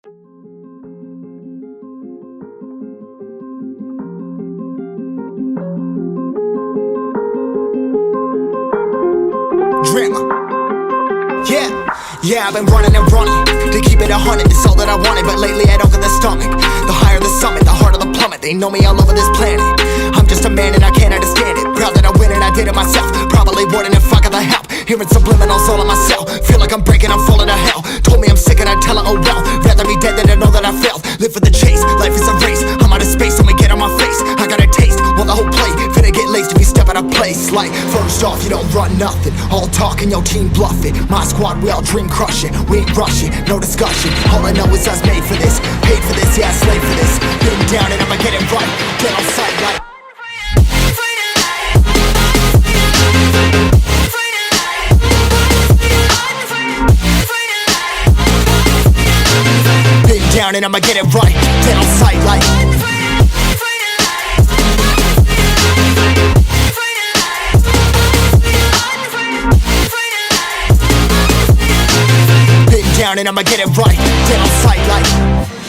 Drama. Yeah, I've been running and running to keep it 100, it's all that I wanted. But lately I don't get the stomach. The higher the summit, the harder the plummet. They know me all over this planet. I'm just a man and I can't understand it. Proud that I win and I did it myself. Probably wouldn't if I got the help. Hearing subliminals all on myself. Feel like I'm breaking, I'm falling to hell. Told me I'm sick and I tell her, oh well. Rather be dead than to know that I failed. Live for the chase, life is a race. I'm out of space, so me get on my face. I got a taste, well the whole plate finna get laced if you step out of place. Like, first off, you don't run nothing. All talking, your team bluffing. My squad, we all dream crushing. We ain't rushing, no discussion. All I know is us made for this. Paid for this, yeah, slave for this. Been down and I'ma get it right. Get on sight like down and I'ma get it right. Dead on sight like been down and I'ma get it right. Dead on sight like